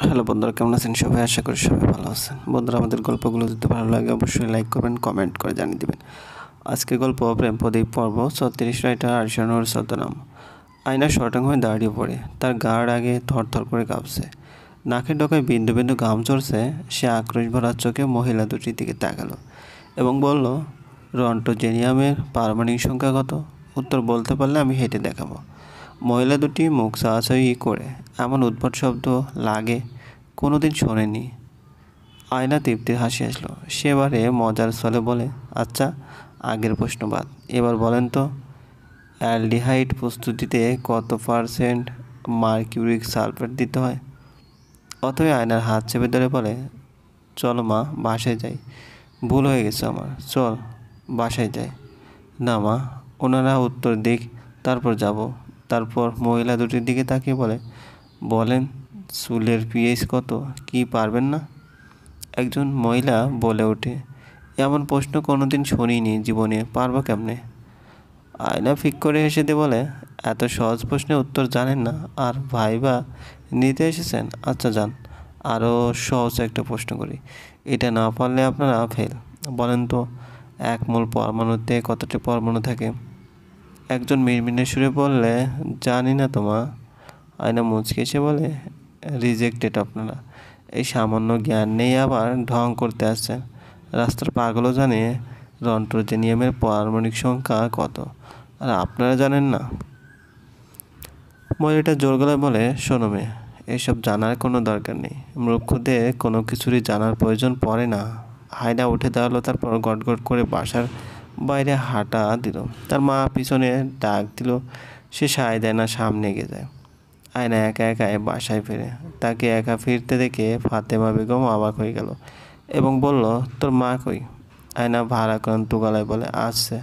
Hello বন্ধুরা, কেমন আছেন সবাই? আশা করি সবাই ভালো আছেন। বন্ধুরা, আমাদের গল্পগুলো যদি ভালো লাগে অবশ্যই লাইক করবেন, কমেন্ট করে জানিয়ে দেবেন। আজকে গল্প প্রেম প্রদীপ পর্ব 36, রাইটার আরশানুর ছদ্মনাম। আয়না শটাং হয়ে দাঁড়িয়ে পড়ে, তার গাড় আগে থরথর করে কাঁপছে, নাকের ডগায় বিন্দু বিন্দু ঘাম চড়ছে। সে আক্রোশ ভরা চোখে মহিলা দুটির দিকে তাকালো এবং বলল, রন্টোজেনিয়ামের পারমাণবিক সংখ্যা কত? উত্তর বলতে পারলে আমি হেঁটে দেখাবো। মহিলা দুটি মুখ চাওয়াচাওয়ি করে এমন উদ্ভট শব্দ লাগে কোনোদিন শোনেনি। আয়না তৃপ্তির হাসি আসলো। সেবারে মজার ছলে বলে, আচ্ছা, আগের প্রশ্ন বাদ, এবার বলেন তো, অ্যালডিহাইড প্রস্তুতিতে কত পার্সেন্ট মার্কিউরিক সালফেট দিতে হয়? অতএব আয়নার হাত চেপে ধরে বলে, চলো মা, বাসায় যাই। ভুল হয়ে গেছে আমার, চল বাসায় যাই। না মা, ওনারা উত্তর দিক, তারপর যাব। তারপর মহিলা দুটির দিকে তাকিয়ে বলেন, চুলের পিএইচ কত? কি পারবেন না? একজন মহিলা বলে ওঠে, এমন প্রশ্ন কোনোদিন শুনিনি জীবনে, পারবো কেমনে? আয়না ফিক করে হেসে দিয়ে বলে, এত সহজ প্রশ্নের উত্তর জানেন না আর ভাইবা নিতে এসেছেন? আচ্ছা যান, আরও সহজ একটা প্রশ্ন করি, এটা না পারলে আপনারা ফেল। বলেন তো, এক মোল পরমাণুতে কতটি পরমাণু থাকে? একজন মিনমিনে সুরে বললে, জানি না তোমা। আয়না মুচকে এসে বলে, রিজেক্টেড আপনারা। এই সামান্য জ্ঞান নেই আবার ঢং করতে আসছেন। রাস্তার পাগলও জানে রন্টোজেনিয়ামের পারমাণবিক সংখ্যা কত, আর আপনারা জানেন না? মহিলাটা জোর গলায় বলে, শোনো মেয়ে, এসব জানার কোনো দরকার নেই। মূর্খদের কোনো কিছুরই জানার প্রয়োজন পড়ে না। আয়না উঠে দাঁড়ালো, তারপর গটগট করে বাসার বাইরে হাঁটা দিল। তার মা পিছনে ডাক দিল, সে সায় দেয় না, সামনে এগিয়ে যায়। আয়না একা একাই বাসায় ফিরে। তাকে একা ফিরতে দেখে ফাতেমা বেগম অবাক হয়ে গেল এবং বলল, তোর মা কই? আয়না ভারাক্রান্ত গলায় বলে, আসছে।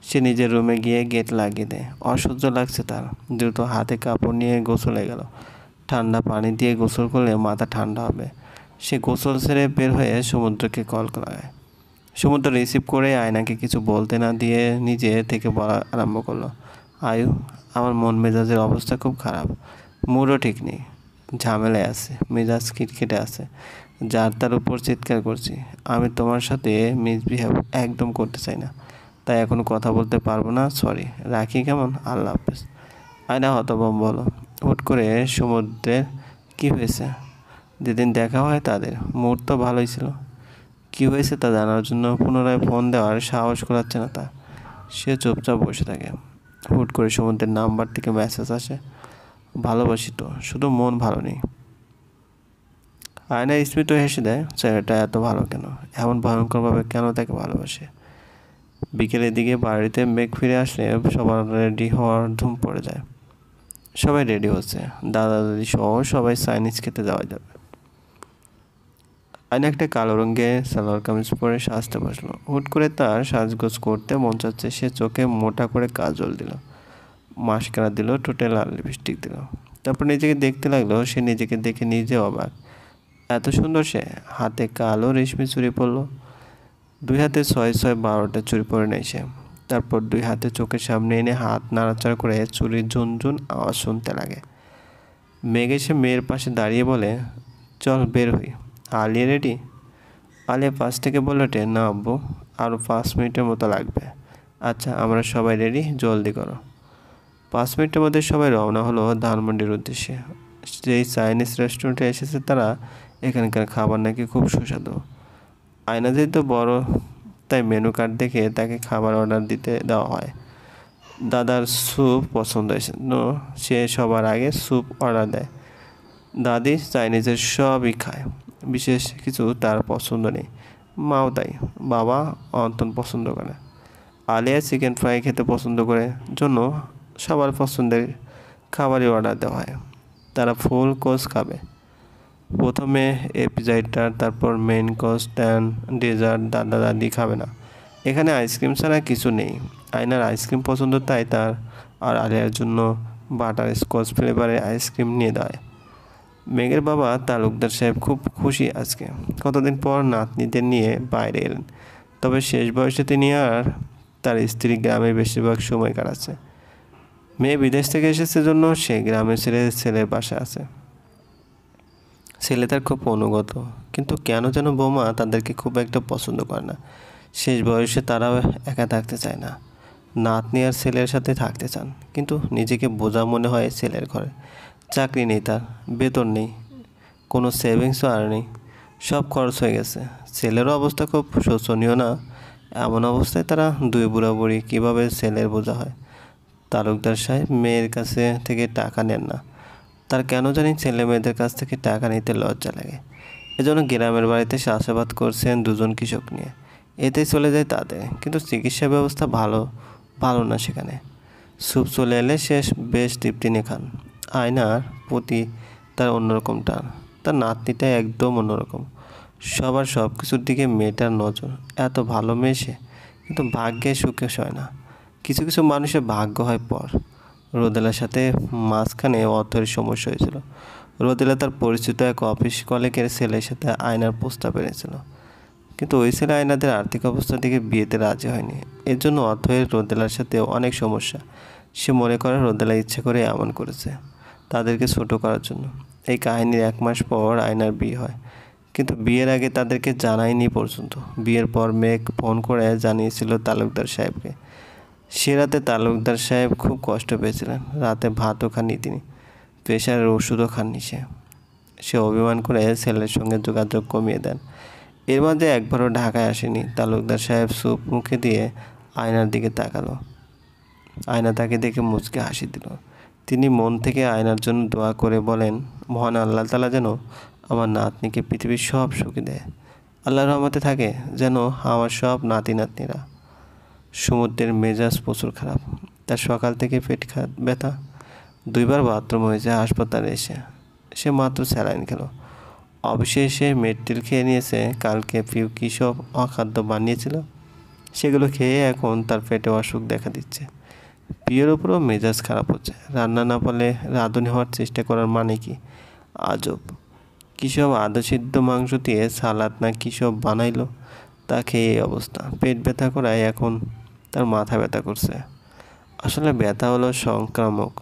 সে নিজের রুমে গিয়ে গেট লাগিয়ে দেয়। অসহ্য লাগছে তার। দ্রুত হাতে কাপড় নিয়ে গোসলে গেল। ঠান্ডা পানি দিয়ে গোসল করলে মাথা ঠান্ডা হবে। সে গোসল সেরে বের হয়ে সমুদ্রকে কল লাগায়। সমুদ্র রিসিভ করে আয়নাকে কিছু বলতে না দিয়ে নিজে থেকে বলা আরম্ভ করলো, আয়ু, আমার মন মেজাজের অবস্থা খুব খারাপ। মুডও ঠিক নেই, ঝামেলায় আছে, মেজাজ খিটখিটে আছে, যার তার উপর চিৎকার করছি। আমি তোমার সাথে মিসবিহেভ একদম করতে চাই না, তাই এখন কথা বলতে পারবো না, সরি, রাখি কেমন? আল্লাহ হাফেজ। আয়না হতভম্ব বলো, হুট করে সমুদ্রের কী হয়েছে? যেদিন দেখা হয় তাদের মুড তো ভালোই ছিল। কী হয়েছে তা জানার জন্য পুনরায় ফোন দেওয়ার সাহস করাচ্ছে না তা। সে চুপচাপ বসে থাকে। হুট করে সমুদ্রের নাম্বার থেকে মেসেজ আসে, ভালোবাসি তো, শুধু মন ভালো নেই। আয়না স্মিত হেসে দেয়, ছেলেটা এত ভালো কেন? এমন ভয়ঙ্করভাবে কেন তাকে ভালোবাসে? বিকেলের দিকে বাড়িতে মেঘ ফিরে আসলে সবার রেডি হওয়ার ধুম পড়ে যায়। সবাই রেডি হচ্ছে, দাদা দাদি সহ সবাই চাইনিজ খেতে যাওয়া যাবে। আয়না একটা কালো রঙের সালোয়ার কামিজ পরে সাজতে বসলো। হুট করে তার সাজগোজ করতে মন চাচ্ছে। সে চোখে মোটা করে কাজল দিল, মাস্কারা দিল, ঠোঁটে লাল লিপস্টিক দিল। তারপর নিজেকে দেখতে লাগলো। সে নিজেকে দেখে নিজে অবাক, এত সুন্দর সে। হাতে কালো রেশমি চুড়ি পরলো, দুই হাতে 6-6-12টা চুড়ি পরে নেয় সে। তারপর দুই হাতে চোখের সামনে এনে হাত নাড়াচাড়া করে চুড়ির ঝুনঝুন আওয়াজ শুনতে লাগে। মেঘ এসে মেয়ের পাশে দাঁড়িয়ে বলে, চল বের হই। আলিয়া রেডি? আলিয়া পাশ থেকে বলে ওঠে, না আব্বু, আরও 5 মিনিটের মতো লাগবে। আচ্ছা, আমরা সবাই রেডি, জলদি করো। 5 মিনিটের মধ্যে সবাই রওনা হলো ধানমন্ডির উদ্দেশ্যে। যেই চাইনিজ রেস্টুরেন্টে এসেছে তারা, এখানকার খাবার নাকি খুব সুস্বাদু। আয়না যেহেতু বড়, তাই মেনু কার্ড দেখে তাকে খাবার অর্ডার দিতে দেওয়া হয়। দাদার স্যুপ পছন্দ হয়েছে, সে সবার আগে স্যুপ অর্ডার দেয়। দাদি চাইনিজের সবই খায়, বিশেষ কিছু তার পছন্দ নেই। মাও তাই। বাবা অন্তন পছন্দ করে। আলিয়া চিকেন ফ্রাই খেতে পছন্দ করে জন্য সবার পছন্দের খাবারই অর্ডার দেওয়া হয়। তারা ফুল কোর্স খাবে। প্রথমে এপিটাইজার, তারপর মেইন কোর্স, দেন ডেজার্ট। দাদা দাদি খাবে না, এখানে আইসক্রিম ছাড়া কিছু নেই। আয়নার আইসক্রিম পছন্দ, তাই তার আর আলিয়ার জন্য বাটার স্কচ ফ্লেভারের আইসক্রিম নিয়ে দেয়। মেঘের বাবা তালুকদার সাহেব খুব খুশি আজকে। কতদিন পর নাতনিদের নিয়ে বাইরে এলেন। তবে শেষ বয়সে তিনি আর তার স্ত্রী গ্রামে বেশিরভাগ সময় কাটাচ্ছে। মেয়ে বিদেশ থেকে এসেছে জন্য সে গ্রামে ছেড়ে ছেলের বাসায় আছে। ছেলে তার খুব অনুগত, কিন্তু কেন যেন বৌমা তাদেরকে খুব একটা পছন্দ করে না। শেষ বয়সে তারাও একা থাকতে চায় না, নাতনি আর ছেলের সাথে থাকতে চান, কিন্তু নিজেকে বোঝা মনে হয় ছেলের ঘরে। চাকরি নেই তার, বেতন নেই, কোনো সেভিংসও আর নেই, সব খরচ হয়ে গেছে। ছেলেরও অবস্থা খুব শোচনীয় না? এমন অবস্থায় তারা দুই বুড়া বুড়ি কীভাবে ছেলের বোঝা হয়? তালুকদার সাহেব মেয়ের কাছে থেকে টাকা নেন না, তার কেন জানি ছেলে মেয়েদের কাছ থেকে টাকা নিতে লজ্জা লাগে। এজন্য গ্রামের বাড়িতে চাষাবাদ করছেন দুজন কৃষক নিয়ে, এতেই চলে যায় তাদের। কিন্তু চিকিৎসা ব্যবস্থা ভালো না সেখানে। স্যুপ চলে এলে শেষ বেশ তৃপ্তি নিয়ে খান। আয়নার প্রতি তার অন্যরকম টান, তার নাতনিটা একদম অন্যরকম। সবার সব কিছুর দিকে মেয়েটার নজর। এত ভালো মেয়ে সে, কিন্তু ভাগ্যে সুখে হয় না। কিছু কিছু মানুষের ভাগ্য হয় পর। রোদেলার সাথে মাঝখানে অর্থের সমস্যা হয়েছিল। রোদেলা তার পরিচিত এক অফিস কলিগের ছেলের সাথে আয়নার প্রস্তাব এনেছিল, কিন্তু ওই ছেলে আয়নাদের আর্থিক অবস্থা থেকে বিয়েতে রাজি হয়নি। এর জন্য অথয়ের রোদেলার সাথে অনেক সমস্যা। সে মনে করে রোদেলা ইচ্ছে করে এমন করেছে, তাদেরকে ছোট করার জন্য। এই কাহিনীর 1 মাস পর আয়নার বিয়ে হয়, কিন্তু বিয়ের আগে তাদেরকে জানায়নি পর্যন্ত। বিয়ের পর মেঘ ফোন করে জানিয়েছিল তালুকদার সাহেবকে। সে রাতে তালুকদার সাহেব খুব কষ্ট পেয়েছিলেন। রাতে ভাতও খাননি তিনি, প্রেশারের ওষুধও খাননি সে অভিমান করে ছেলের সঙ্গে যোগাযোগ কমিয়ে দেন। এর মাঝে একবারও ঢাকায় আসেনি। তালুকদার সাহেব স্যুপ মুখে দিয়ে আয়নার দিকে তাকালো। আয়না তাকে দেখে মুচকে হাসি দিল। তিনি মন থেকে আয়নার জন্য দোয়া করে বলেন, মহান আল্লাহ তাআলা যেন আমার নাতনিকে পৃথিবীর সব সুখী দেয়। আল্লাহর রহমতে থাকে যেন আমার সব নাতি নাতনিরা। সমুদ্রের মেজাজ প্রচুর খারাপ, তার সকাল থেকে পেট ব্যথা, 2বার বাথরুম হয়েছে হাসপাতালে এসে। সে মাত্র স্যালাইন খেলো। অফিসে এসে মেডটিল খেয়ে নিয়েছে। কালকে পিউ কী সব অখাদ্য বানিয়েছিল, সেগুলো খেয়ে এখন তার পেটে অসুখ দেখা দিচ্ছে। পিউর উপরও মেজাজ খারাপ হচ্ছে। রান্না না পারলে রাঁধুনি হওয়ার চেষ্টা করার মানে কি? আজব! কী সব আদা সিদ্ধ মাংস দিয়ে সালাদ না কী সব বানাইলো, তা খেয়ে এই অবস্থা। পেট ব্যথা করায় এখন তার মাথা ব্যথা করছে। আসলে ব্যথা হলো সংক্রামক।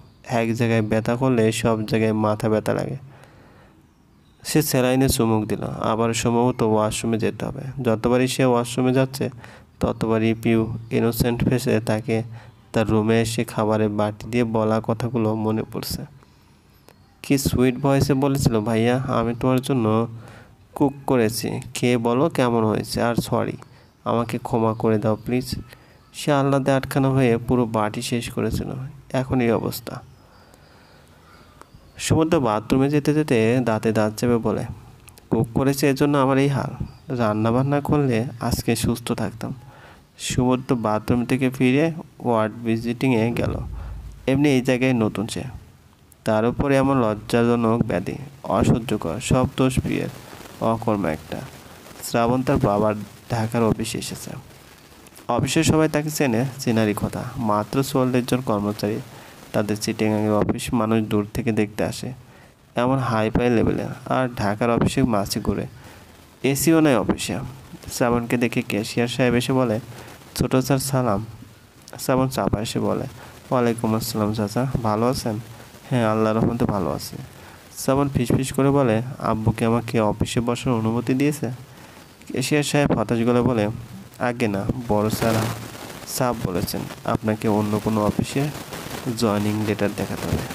এক জায়গায় ব্যথা করলে সব জায়গায় মাথা ব্যথা লাগে। সে স্যালাইনে চুমুক দিল। আবার সম্ভবত ওয়াশরুমে যেতে হবে। যতবারই সে ওয়াশরুমে যাচ্ছে ততবারই পিউ ইনোসেন্ট ফেসে তাকে তার রুমে এসে খাবারের বাটি দিয়ে বলা কথাগুলো মনে পড়ছে। কি সুইট ভয়েসে বলেছিল, ভাইয়া আমি তোমার জন্য কুক করেছি, খেয়ে বলো কেমন হয়েছে, আর সরি, আমাকে ক্ষমা করে দাও প্লিজ। সে আহ্লাদে আটখানা হয়ে পুরো বাটি শেষ করেছিল। এখন এই অবস্থা। সমুদ্র বাথরুমে যেতে যেতে দাঁতে দাঁত চেপে বলে, কুক করেছে এজন্য আমার এই হাল। রান্না বান্না করলে আজকে সুস্থ থাকতাম। সমুদ্র বাথরুম থেকে ফিরে ওয়ার্ড ভিজিটিংয়ে গেল। এমনি এই জায়গায় নতুন সে, তার উপরে এমন লজ্জাজনক ব্যাধি, অসহ্যকর। সব দোষ বিয়ের, অকর্মা একটা। শ্রাবণ তার বাবার ঢাকার অফিসে এসেছে। অফিসের সবাই তাকে চেনারই কথা। মাত্র 44 জন কর্মচারী। তাদের চিটাগাংয়ের অফিস মানুষ দূর থেকে দেখতে আসে, এমন হাই ফাই লেভেলে। আর ঢাকার অফিসে মাছি ঘুরে, এসিও নেই অফিসে। শ্রাবণকে দেখে ক্যাশিয়ার সাহেব এসে বলে, ছোটো স্যার সালাম। শ্রাবণ চাপা এসে বলে, ওয়ালাইকুম আসসালাম চাচা, ভালো আছেন? হ্যাঁ আল্লাহর রহমতে ভালো আছি। শ্রাবণ ফিসফিস করে বলে, আব্বুকে আমাকে অফিসে বসার অনুমতি দিয়েছে? ক্যাশিয়ার সাহেব হতাশ গলে বলে, আগে না, বড় স্যার সাহেব বলেছেন আপনাকে অন্য কোনো অফিসে জয়েনিং লেটার দেখাতে হবে।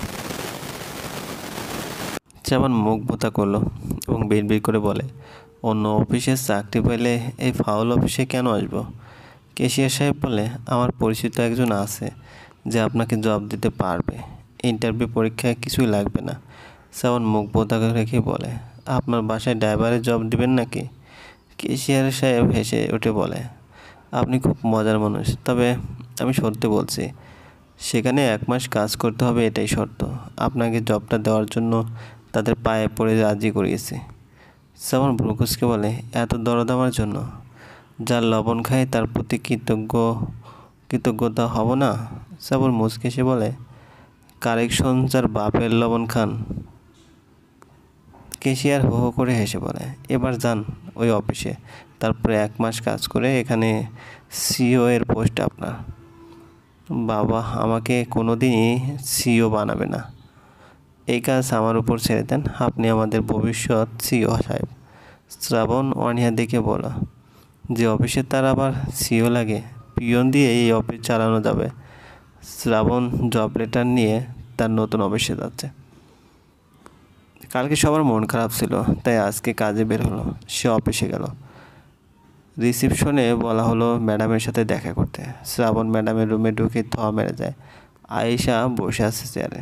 শ্রাবণ মুখ ভোতা করলো এবং বিড়বিড় করে বলে, অন্য অফিসে চাকরি পেলে এই ফাউল অফিসে কেন আসবো? ক্যাশিয়ার সাহেব বলে, আমার পরিচিত একজন আছে যে আপনাকে জব দিতে পারবে। ইন্টারভিউ পরীক্ষায় কিছুই লাগবে না। শ্রাবণ মুখ ভোতা রেখে বলে, আপনার বাসায় ড্রাইভারের জব দিবেন নাকি? ক্যাশিয়ার সাহেব হেসে উঠে বলে, আপনি খুব মজার মানুষ, তবে আমি সত্যি বলছি, সেখানে 1 মাস কাজ করতে হবে, এটাই শর্ত। আপনাকে জবটা দেওয়ার জন্য তাদের পায়ে পড়ে রাজি করিয়েছি। শ্রাবণ ভ্রুকুচকে বলে, এত দরদ আমার জন্য? যার লবণ খায় তার প্রতি কৃতজ্ঞতা হব না? শ্রাবণ মুচকে সে বলে, কারেকশন, যার বাপের লবণ খান। ক্যাশিয়ার হো হো করে হেসে বলে, এবার যান ওই অফিসে, তারপরে 1 মাস কাজ করে এখানে সিও এর পোস্ট আপনার। বাবা আমাকে কোনো দিনই সিও বানাবে না। এই কাজ আমার উপর ছেড়ে দেন, আপনি আমাদের ভবিষ্যৎ সিইও সাহেব। শ্রাবণ অনীহা দেখে বলল, যে অফিসে তার আবার সিইও লাগে, পিয়ন দিয়ে এই অফিস চালানো যাবে। শ্রাবণ জব লেটার নিয়ে তার নতুন অফিসে যাচ্ছে। কালকে সবার মন খারাপ ছিল, তাই আজকে কাজে বের হলো। সে অফিসে গেল। রিসিপশনে বলা হলো ম্যাডামের সাথে দেখা করতে। শ্রাবণ ম্যাডামের রুমে ঢুকে ধোয়া মেরে যায়। আয়েশা বসে আছে চেয়ারে।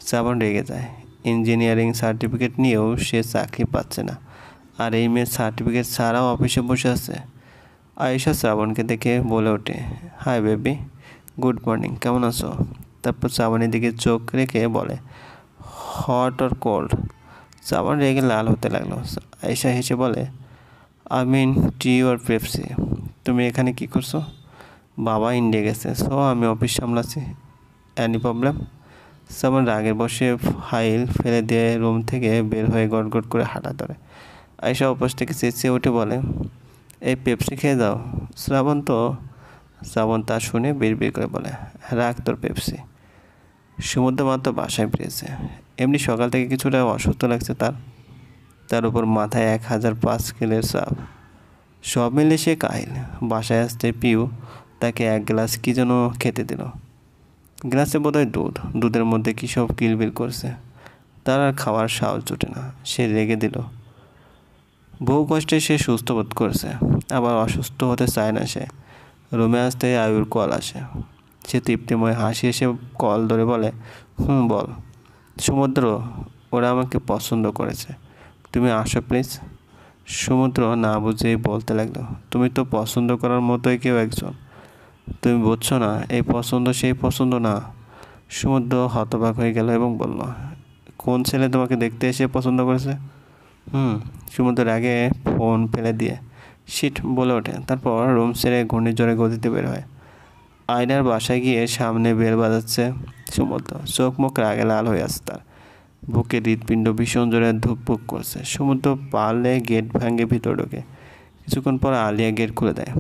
শ্রাবণ রেগে যায়। ইঞ্জিনিয়ারিং সার্টিফিকেট নিয়েও সে চাকরি পাচ্ছে না, আর এই মেয়ের সার্টিফিকেট ছাড়াও অফিসে বসে আছে। আয়েশা শ্রাবণকে দেখে বলে ওঠে, হাই বেবি, গুড মর্নিং, কেমন আছো? তারপর শ্রাবণের দিকে চোখ রেখে বলে, হট অর কোল্ড? শ্রাবণ রেগে লাল হতে লাগলো। আয়েশা হেসে বলে, I mean tea or Pepsi. তুমি এখানে কি করছো? বাবা ইন্ডিয়া গেছে, সো আমি অফিস সামলাচ্ছি। Any problem? শ্রাবণ রাগের বসে ফাইল ফেলে দিয়ে রুম থেকে বের হয়ে গড়গড় করে হাঁটা ধরে। আয়েশা অফিস থেকে চেঁচিয়ে উঠে বলে, এই পেপসি খেয়ে যাও। শ্রাবণ তা শুনে বিড়বিড় করে বলে, রাখ তোর পেপসি। সমুদ্র মাত্র বাসায় ফিরেছে। এমনি সকাল থেকে কিছুটা অসুস্থ লাগছে তার উপর মাথায় 1005 কিলোর চাপ। সব মিলে সে কাহিল। বাসায় আসতে পিউ তাকে 1 গ্লাস কী যেন খেতে দিল। গ্লাসে বোধহয় দুধের মধ্যে কী সব কিলবিল করছে। তার আর খাওয়ার সাহস জোটে না। সে রেগে দিল। বহু কষ্টে সে সুস্থ বোধ করছে, আবার অসুস্থ হতে চায় না সে। রুমে আসতে আয়ুর কল আসে। সে তৃপ্তিময় হাসি এসে কল ধরে বলে, বল। সমুদ্র, ওরা আমাকে পছন্দ করেছে, তুমি আসো প্লিজ। সমুদ্র না বুঝেই বলতে লাগলো, তুমি তো পছন্দ করার মতোই কেউ একজন, তুমি বুঝছো না এই পছন্দ সেই পছন্দ না। সমুদ্র হতবাক হয়ে গেল এবং বলল, কোন ছেলে তোমাকে দেখতে এসে পছন্দ করেছে? সমুদ্রের আগে ফোন ফেলে দিয়ে শিট বলে ওঠে। তারপর রুম ছেড়ে ঘূর্ণিঝড়ে গতিতে বের হয়। আয়নার বাসায় গিয়ে সামনে বেল বাজাচ্ছে সমুদ্র। চোখ মুখ রাগে লাল হয়ে আসছে তার। বুকে হৃৎপিণ্ড ভীষণ জোরে ধুকপুক করছে। সমুদ্র পারলে গেট ভাঙে ভিতর ঢোকে। কিছুক্ষণ পর আলিয়া গেট খুলে দেয়।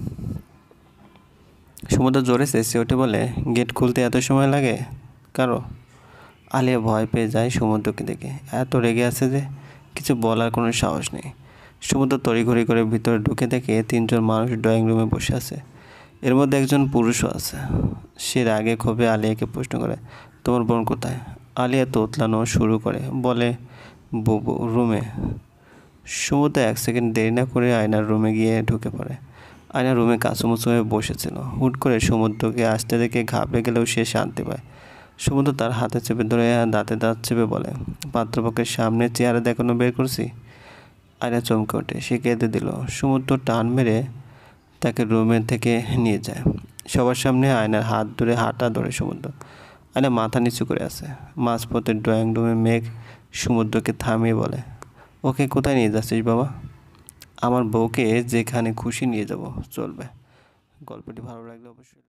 সমুদ্র জোরে চেঁচিয়ে ওঠে বলে, গেট খুলতে এত সময় লাগে কারো? আলিয়া ভয় পেয়ে যায় সমুদ্রকে দেখে। এত রেগে আছে যে কিছু বলার কোনো সাহস নেই। সমুদ্র তড়িঘড়ি করে ভিতরে ঢুকে দেখে 3জন মানুষ ড্রয়িং রুমে বসে আছে। এর মধ্যে একজন পুরুষও আছে। সে রাগে ক্ষোভে আলিয়াকে প্রশ্ন করে, তোমার বোন কোথায়? আলিয়া তোতলানো শুরু করে, বলে, বুবু রুমে। সমুদ্র 1 সেকেন্ড দেরি না করে আয়নার রুমে গিয়ে ঢুকে পড়ে। আয়নার রুমে কাঁচুমুচু হয়ে বসেছিল। হুট করে সমুদ্রকে আসতে দেখে ঘাবড়ে গেলেও সে শান্তি পায়। সমুদ্র তার হাতে চেপে ধরে দাঁতে দাঁত চেপে বলে, পাত্রপক্ষের সামনে চেয়ারে দেখানো বের করছি। আয়না চমকে ওঠে। সে কেঁদে দিল। সমুদ্র টান মেরে তাকে রুমে থেকে নিয়ে যায়। সবার সামনে আয়নার হাত ধরে হাঁটা ধরে সমুদ্র। আয়না মাথা নিচু করে আছে। মাঝপথে ড্রয়িং রুমে মেঘ সমুদ্রকে থামিয়ে বলে, ওকে কোথায় নিয়ে যাচ্ছিস বাবা? আমার বউকে যেখানে খুশি নিয়ে যাব, চলবে। গল্পটি ভালো লাগলে অবশ্যই